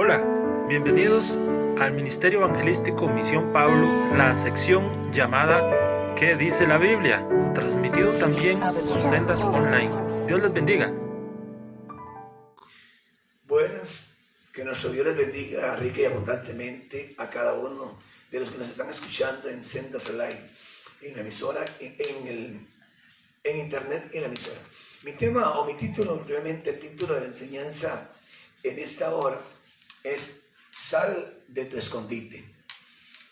Hola, bienvenidos al Ministerio Evangelístico Misión Pablo, la sección llamada ¿Qué dice la Biblia?, transmitido también por Sendas Online. Dios les bendiga. Buenas, que nuestro Dios les bendiga rica y abundantemente a cada uno de los que nos están escuchando en Sendas Online, en la emisora, en internet, en la emisora. Mi tema o mi título, realmente el título de la enseñanza en esta hora es Sal de tu escondite.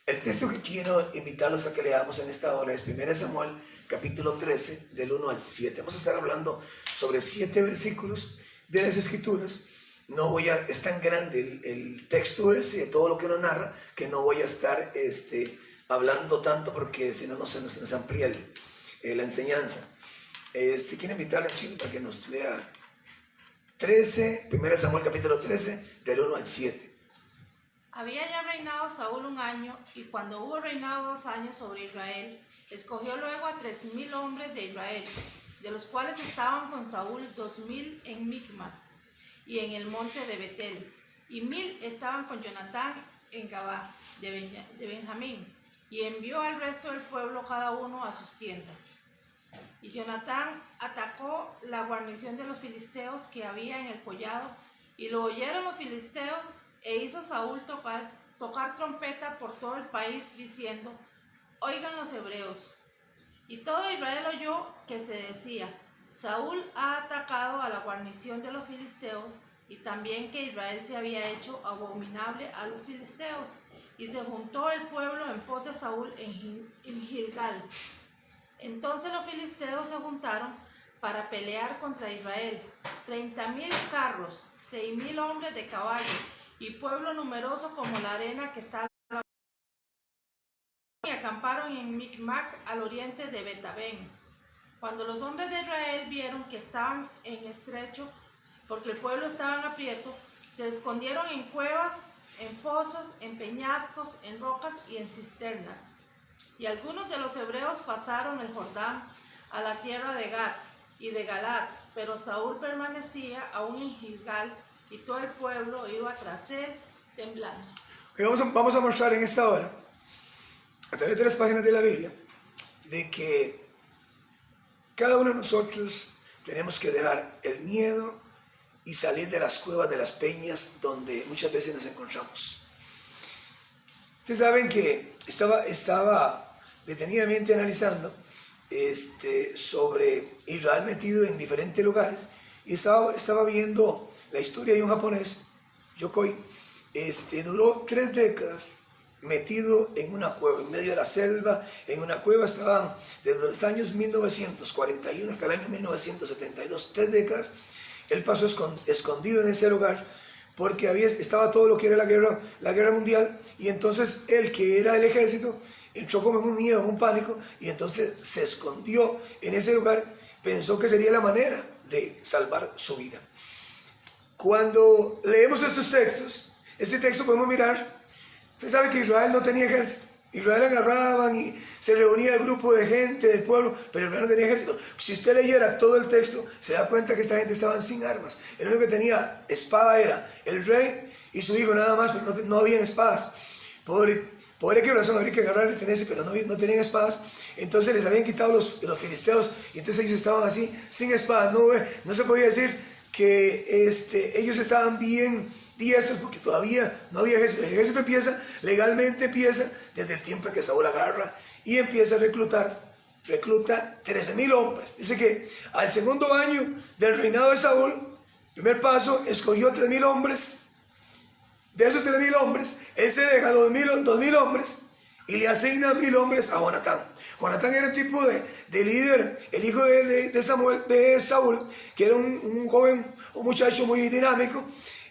El texto que quiero invitarlos a que leamos en esta hora es 1 Samuel capítulo 13 del 1 al 7. Vamos a estar hablando sobre 7 versículos de las Escrituras. Es tan grande el texto ese, todo lo que nos narra, que no voy a estar hablando tanto porque si no se nos amplía la enseñanza. Quiero invitarle a Chile para que nos lea 1 Samuel capítulo 13 del 1 al 7. Había ya reinado Saúl 1 año, y cuando hubo reinado 2 años sobre Israel, escogió luego a 3,000 hombres de Israel, de los cuales estaban con Saúl 2,000 en Micmas y en el monte de Betel, y 1,000 estaban con Jonatán en Gabá de Benjamín, y envió al resto del pueblo cada uno a sus tiendas. Y Jonatán atacó la guarnición de los filisteos que había en el collado, y lo oyeron los filisteos, e hizo Saúl tocar trompeta por todo el país, diciendo: oigan los hebreos. Y todo Israel oyó que se decía: Saúl ha atacado a la guarnición de los filisteos, y también que Israel se había hecho abominable a los filisteos. Y se juntó el pueblo en pos de Saúl en Gilgal. Entonces los filisteos se juntaron para pelear contra Israel, 30,000 carros, 6,000 hombres de caballo, y pueblo numeroso como la arena que está. Y acamparon en Micmac, al oriente de Betabén. Cuando los hombres de Israel vieron que estaban en estrecho, porque el pueblo estaba en aprieto, se escondieron en cuevas, en fosos, en peñascos, en rocas y en cisternas. Y algunos de los hebreos pasaron el Jordán a la tierra de Gad y de Galad, pero Saúl permanecía aún en Gilgal, y todo el pueblo iba tras él temblando. Vamos a mostrar en esta hora, a través de las páginas de la Biblia, de que cada uno de nosotros tenemos que dejar el miedo y salir de las cuevas, de las peñas donde muchas veces nos encontramos. Ustedes saben que estaba detenidamente analizando sobre Israel metido en diferentes lugares, y estaba viendo la historia de un japonés, Yokoi. Duró 3 décadas metido en una cueva, en medio de la selva. En una cueva estaban desde los años 1941 hasta el año 1972, 3 décadas. Él pasó escondido en ese lugar porque estaba todo lo que era la guerra mundial, y entonces él, que era el ejército, entró como en un miedo, en un pánico, y entonces se escondió en ese lugar. Pensó que sería la manera de salvar su vida. Cuando leemos estos textos, este texto podemos mirar, usted sabe que Israel no tenía ejército. Israel agarraban y se reunía el grupo de gente del pueblo, pero Israel no tenía ejército. Si usted leyera todo el texto, se da cuenta que esta gente estaban sin armas. El único que tenía espada era el rey y su hijo, nada más, pero no habían espadas. Por qué razón habría que agarrar y detenerse, pero no tenían espadas. Entonces les habían quitado los filisteos, y entonces ellos estaban así, sin espadas. No se podía decir que ellos estaban bien diestros, porque todavía no había ejército. El ejército legalmente empieza desde el tiempo en que Saúl agarra y empieza a recluta 13,000 hombres. Dice que al segundo año del reinado de Saúl, primer paso, escogió 3,000 hombres. De esos 3,000 hombres, él se deja 2,000 hombres y le asigna 1,000 hombres a Jonatán. Jonatán era un tipo de líder, el hijo de Saúl, que era un joven, un muchacho muy dinámico.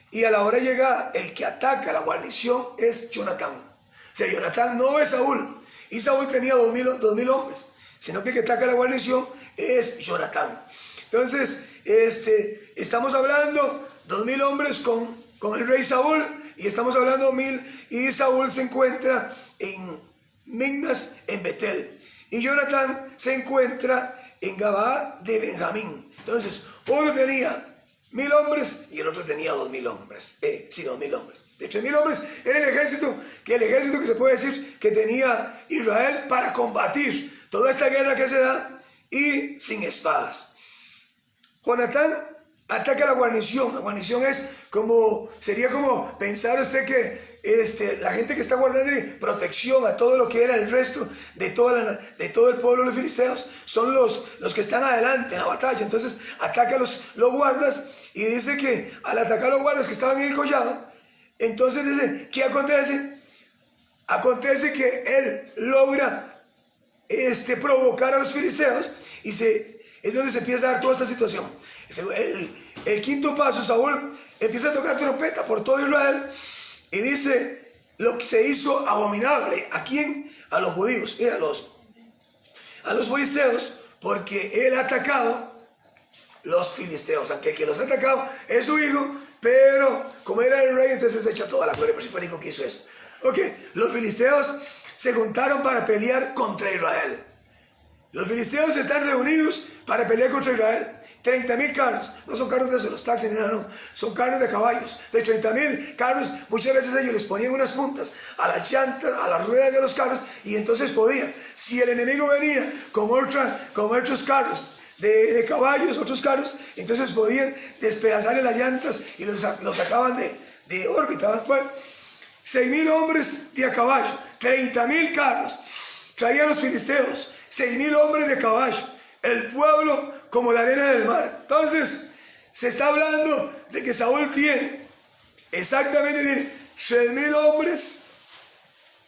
Y a la hora llega, el que ataca la guarnición es Jonatán. O sea, Jonatán no es Saúl, y Saúl tenía 2,000 hombres, sino que el que ataca la guarnición es Jonatán. Entonces, estamos hablando 2,000 hombres con el rey Saúl, y estamos hablando 1,000, y Saúl se encuentra en Migmas, en Betel, y Jonatán se encuentra en Gabá de Benjamín. Entonces, uno tenía 1000 hombres y el otro tenía 2000 hombres. 2000 hombres. De 3000 hombres era el ejército que se puede decir que tenía Israel para combatir toda esta guerra que se da y sin espadas. Jonatán ataca la guarnición. La guarnición sería como pensar usted que la gente que está guardando protección a todo lo que era el resto de todo el pueblo de los filisteos son los que están adelante en la batalla. Entonces ataca a los guardas y dice que al atacar a los guardas que estaban en el collado, entonces dice, ¿qué acontece? Acontece que él logra provocar a los filisteos y es donde se empieza a dar toda esta situación. El quinto paso, Saúl empieza a tocar trompeta por todo Israel y dice lo que se hizo abominable. ¿A quién? A los judíos y a los filisteos, porque él ha atacado los filisteos, aunque el que los ha atacado es su hijo, pero como era el rey, entonces se echa toda la gloria, por si fue el hijo que hizo eso. Ok, los filisteos se juntaron para pelear contra Israel. Los filisteos están reunidos para pelear contra Israel. 30.000 carros, no son carros de los taxis, no, son carros de caballos. De 30.000 carros, muchas veces ellos les ponían unas puntas a las llantas, a las ruedas de los carros, y entonces podían. Si el enemigo venía con otros carros de caballos, otros carros, entonces podían despedazarle las llantas y los sacaban de órbita. Bueno, 6.000 hombres de a caballo, 30.000 carros, traían los filisteos, 6.000 hombres de caballo, el pueblo como la arena del mar. Entonces, se está hablando de que Saúl tiene exactamente 3.000 hombres,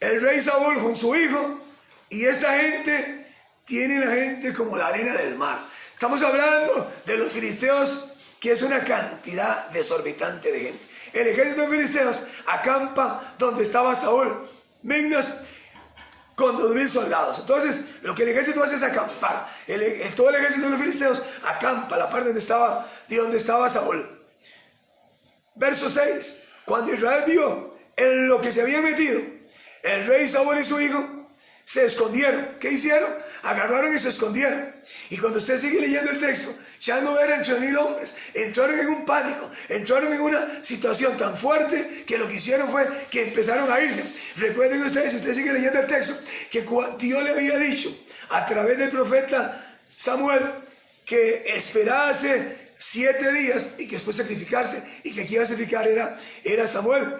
el rey Saúl con su hijo, y esta gente tiene la gente como la arena del mar. Estamos hablando de los filisteos, que es una cantidad desorbitante de gente. El ejército de filisteos acampa donde estaba Saúl, Mignas, con 2.000 soldados. Entonces, lo que el ejército hace es acampar. Todo el ejército de los filisteos acampa la parte donde estaba Saúl. Verso 6. Cuando Israel vio en lo que se había metido, el rey Saúl y su hijo se escondieron. ¿Qué hicieron? Agarraron y se escondieron. Y cuando usted sigue leyendo el texto, ya no eran 3.000 hombres, entraron en un pánico, entraron en una situación tan fuerte que lo que hicieron fue que empezaron a irse. Recuerden ustedes, si usted sigue leyendo el texto, que Dios le había dicho a través del profeta Samuel que esperase 7 días y que después sacrificarse, y que aquí iba a sacrificar era Samuel.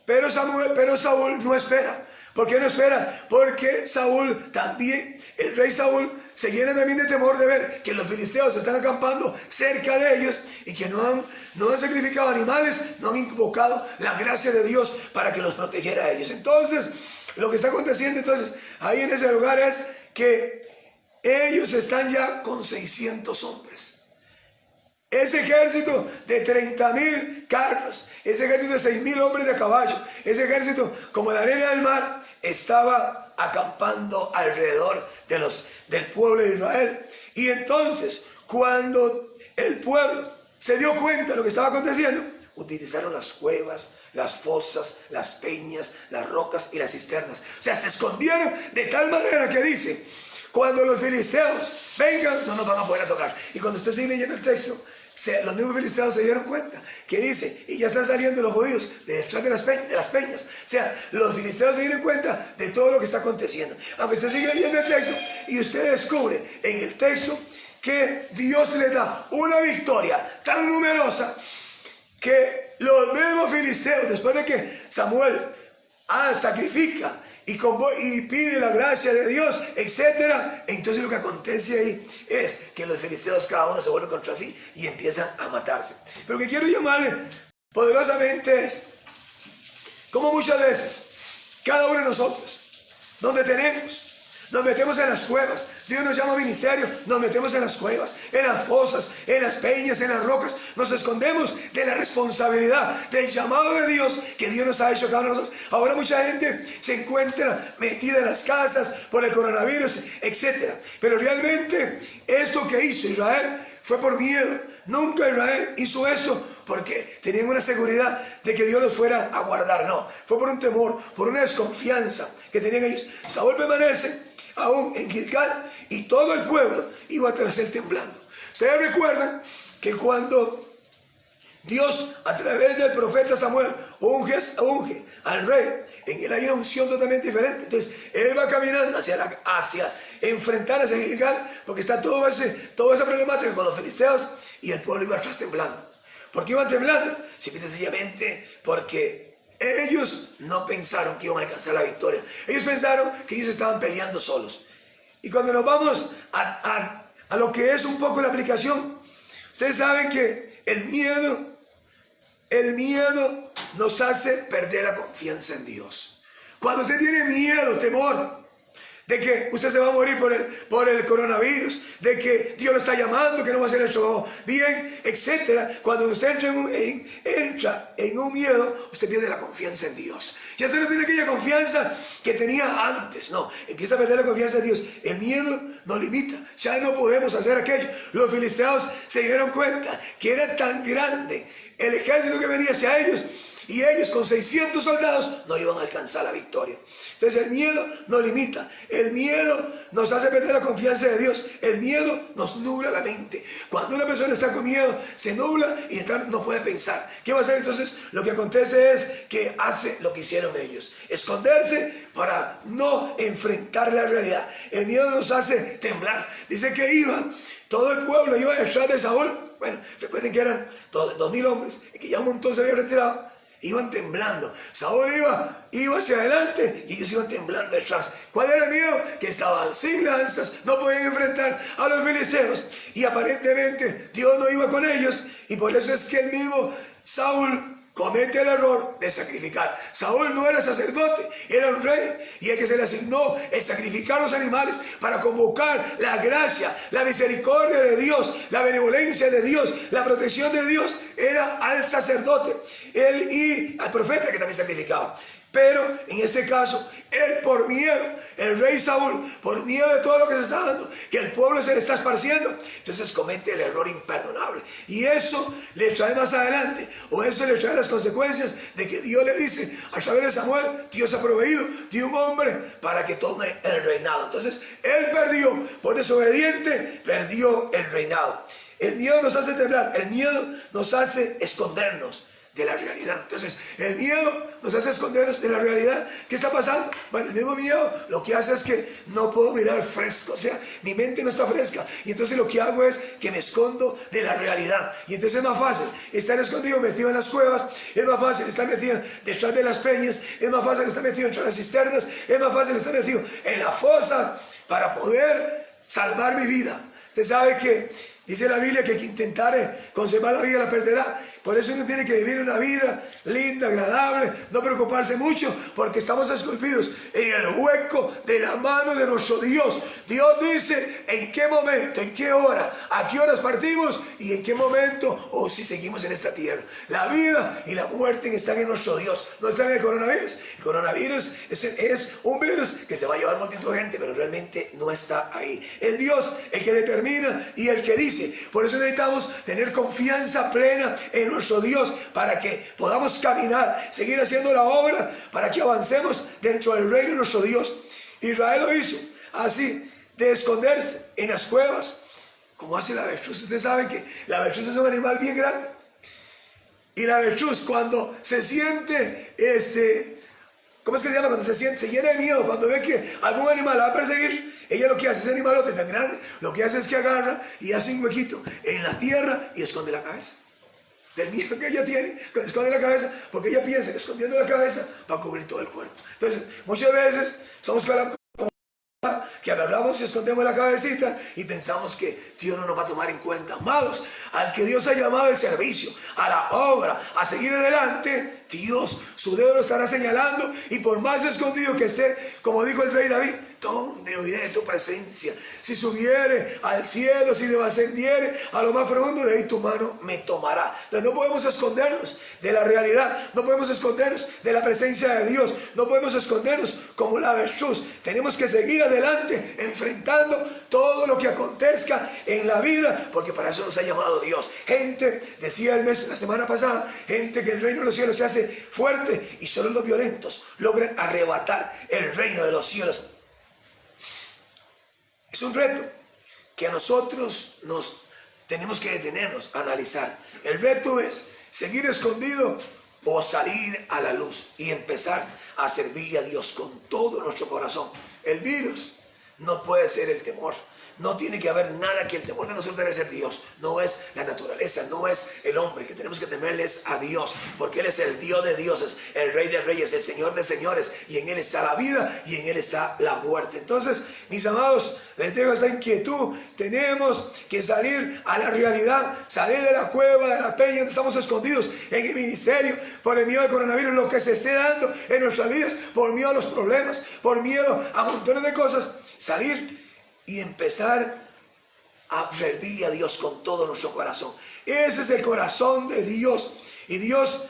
Pero Saúl no espera. ¿Por qué no espera? Porque Saúl también, el rey Saúl, se llena también de temor de ver que los filisteos están acampando cerca de ellos y que no han sacrificado animales, no han invocado la gracia de Dios para que los protegiera a ellos. Entonces, lo que está aconteciendo ahí en ese lugar es que ellos están ya con 600 hombres. Ese ejército de 30.000 carros, ese ejército de 6.000 hombres de caballo, ese ejército como la arena del mar, estaba acampando alrededor del pueblo de Israel. Y entonces, cuando el pueblo se dio cuenta de lo que estaba aconteciendo, utilizaron las cuevas, las fosas, las peñas, las rocas y las cisternas. O sea, se escondieron de tal manera que dice, cuando los filisteos vengan, no nos van a poder tocar. Y cuando usted sigue leyendo el texto, los mismos filisteos se dieron cuenta que dice, y ya están saliendo los judíos de detrás de las peñas. O sea, los filisteos se dieron cuenta de todo lo que está aconteciendo. Aunque usted sigue leyendo el texto y usted descubre en el texto que Dios le da una victoria tan numerosa que los mismos filisteos, después de que Samuel sacrifica y pide la gracia de Dios, etc. Entonces lo que acontece ahí es que los filisteos cada uno se vuelven contra sí y empiezan a matarse. Pero lo que quiero llamarle poderosamente es como muchas veces cada uno de nosotros nos metemos en las cuevas. Dios nos llama a ministerio, nos metemos en las cuevas, en las fosas, en las peñas, en las rocas. Nos escondemos de la responsabilidad, del llamado de Dios que Dios nos ha hecho cada uno de nosotros. Ahora mucha gente se encuentra metida en las casas por el coronavirus, etc. Pero realmente esto que hizo Israel fue por miedo. Nunca Israel hizo esto porque tenían una seguridad de que Dios los fuera a guardar. No, fue por un temor, por una desconfianza que tenían ellos. Saúl permanece aún en Gilgal y todo el pueblo iba tras él temblando. Ustedes recuerdan que cuando Dios, a través del profeta Samuel, unge al rey. En él hay una unción totalmente diferente. Entonces, él va caminando hacia enfrentar a Gilgal, porque está toda esa problemática con los filisteos, y el pueblo iba atrás temblando. ¿Por qué iban temblando? Simple y sencillamente porque ellos no pensaron que iban a alcanzar la victoria. Ellos pensaron que ellos estaban peleando solos. Y cuando nos vamos a lo que es un poco la aplicación, ustedes saben que el miedo nos hace perder la confianza en Dios. Cuando usted tiene miedo, temor, de que usted se va a morir por el coronavirus, de que Dios lo está llamando, que no va a ser hecho bien, etc. Cuando usted entra en un miedo, usted pierde la confianza en Dios. Ya se no tiene aquella confianza que tenía antes, no, empieza a perder la confianza en Dios. El miedo nos limita, ya no podemos hacer aquello. Los filisteos se dieron cuenta que era tan grande el ejército que venía hacia ellos, y ellos con 600 soldados no iban a alcanzar la victoria. Entonces el miedo nos limita, el miedo nos hace perder la confianza de Dios, el miedo nos nubla la mente. Cuando una persona está con miedo, se nubla y no puede pensar. ¿Qué va a hacer entonces? Lo que acontece es que hace lo que hicieron ellos, esconderse para no enfrentar la realidad. El miedo nos hace temblar. Dice que todo el pueblo iba detrás de Saúl. Bueno, recuerden que eran 2.000 hombres, y que ya un montón se había retirado. Iban temblando. Saúl iba hacia adelante y ellos iban temblando detrás. ¿Cuál era el miedo? Que estaban sin lanzas, no podían enfrentar a los filisteos, y aparentemente Dios no iba con ellos, y por eso es que el mismo Saúl comete el error de sacrificar. Saúl no era sacerdote, era un rey, y el que se le asignó el sacrificar los animales para convocar la gracia, la misericordia de Dios, la benevolencia de Dios, la protección de Dios, era al sacerdote, él y al profeta, que también sacrificaba. Pero en este caso, él por miedo, el rey Saúl, por miedo de todo lo que se está dando, que el pueblo se le está esparciendo, entonces comete el error imperdonable. Y eso le trae más adelante, o eso le trae las consecuencias de que Dios le dice a través de Samuel: Dios ha proveído de un hombre para que tome el reinado. Entonces él perdió, por desobediente, perdió el reinado. El miedo nos hace temblar, el miedo nos hace escondernos de la realidad. Entonces el miedo nos hace escondernos de la realidad. ¿Qué está pasando? Bueno, el mismo miedo lo que hace es que no puedo mirar fresco, o sea, mi mente no está fresca, y entonces lo que hago es que me escondo de la realidad. Y entonces es más fácil estar escondido, metido en las cuevas, es más fácil estar metido detrás de las peñas, es más fácil estar metido entre las cisternas, es más fácil estar metido en la fosa para poder salvar mi vida. Usted sabe que dice la Biblia que quien intentare conservar la vida la perderá. Por eso uno tiene que vivir una vida linda, agradable, no preocuparse mucho, porque estamos esculpidos en el hueco de la mano de nuestro Dios. Dios dice en qué momento, en qué hora, a qué horas partimos y en qué momento, o si seguimos en esta tierra. La vida y la muerte están en nuestro Dios, no están en el coronavirus. El coronavirus es un virus que se va a llevar multitud de gente, pero realmente no está ahí. Es Dios el que determina y el que dice. Por eso necesitamos tener confianza plena en nuestro Dios, para que podamos caminar, seguir haciendo la obra, para que avancemos dentro del reino de nuestro Dios. Israel lo hizo así, de esconderse en las cuevas, como hace la avestruz. Ustedes saben que la avestruz es un animal bien grande, y la avestruz, cuando se siente, ¿cómo es que se llama? Cuando se llena de miedo, cuando ve que algún animal la va a perseguir, ella lo que hace, ese animalote tan grande, lo que hace es que agarra y hace un huequito en la tierra y esconde la cabeza. Del miedo que ella tiene, que esconde la cabeza, porque ella piensa que escondiendo la cabeza va a cubrir todo el cuerpo. Entonces, muchas veces somos que agarramos y escondemos la cabecita y pensamos que Dios no nos va a tomar en cuenta. Amados, al que Dios ha llamado al servicio, a la obra, a seguir adelante, Dios, su dedo lo estará señalando, y por más escondido que esté, como dijo el rey David: ¿dónde oiré de tu presencia? Si subiere al cielo, si descendiere a lo más profundo, de ahí tu mano me tomará. Entonces no podemos escondernos de la realidad, no podemos escondernos de la presencia de Dios, no podemos escondernos como la avestruz. Tenemos que seguir adelante, enfrentando todo lo que acontezca en la vida, porque para eso nos ha llamado Dios. Gente, decía la semana pasada, gente que el reino de los cielos se hace fuerte, y solo los violentos logran arrebatar el reino de los cielos. Es un reto que a nosotros nos tenemos que detenernos a analizar. El reto es seguir escondido o salir a la luz y empezar a servirle a Dios con todo nuestro corazón. El virus no puede ser el temor. No tiene que haber nada que el temor de nosotros debe ser Dios. No es la naturaleza, no es el hombre. Que tenemos que temerles a Dios, porque Él es el Dios de dioses, el Rey de reyes, el Señor de señores, y en Él está la vida y en Él está la muerte. Entonces, mis amados, les dejo esta inquietud. Tenemos que salir a la realidad, salir de la cueva, de la peña donde estamos escondidos en el ministerio, por el miedo al coronavirus, lo que se esté dando en nuestras vidas, por miedo a los problemas, por miedo a montones de cosas. Salir y empezar a servirle a Dios con todo nuestro corazón. Ese es el corazón de Dios. Y Dios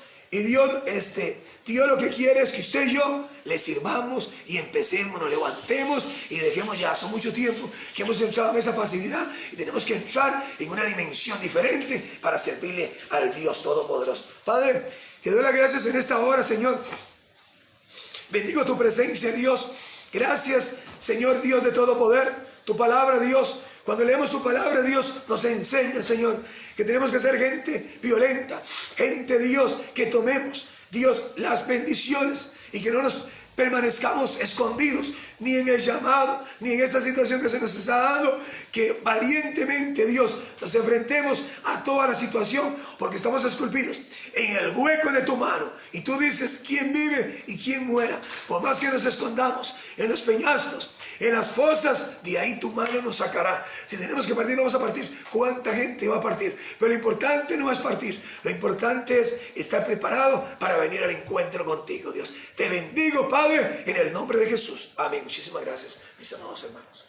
lo que quiere es que usted y yo le sirvamos y empecemos, nos levantemos y dejemos ya hace mucho tiempo que hemos entrado en esa pasividad y tenemos que entrar en una dimensión diferente para servirle al Dios Todopoderoso. Padre, te doy las gracias en esta hora, Señor. Bendigo tu presencia, Dios. Gracias, Señor Dios de todo poder. Tu palabra, Dios, cuando leemos tu palabra, Dios nos enseña, Señor, que tenemos que ser gente violenta, gente, Dios, que tomemos, Dios, las bendiciones y que no nos permanezcamos escondidos ni en el llamado, ni en esta situación que se nos está dando, que valientemente, Dios, nos enfrentemos a toda la situación, porque estamos esculpidos en el hueco de tu mano, y tú dices quién vive y quién muera. Por más que nos escondamos en los peñascos, en las fosas, de ahí tu mano nos sacará. Si tenemos que partir, vamos a partir. ¿Cuánta gente va a partir? Pero lo importante no es partir, lo importante es estar preparado para venir al encuentro contigo, Dios. Te bendigo, Padre, en el nombre de Jesús. Amén. Muchísimas gracias, mis amados hermanos.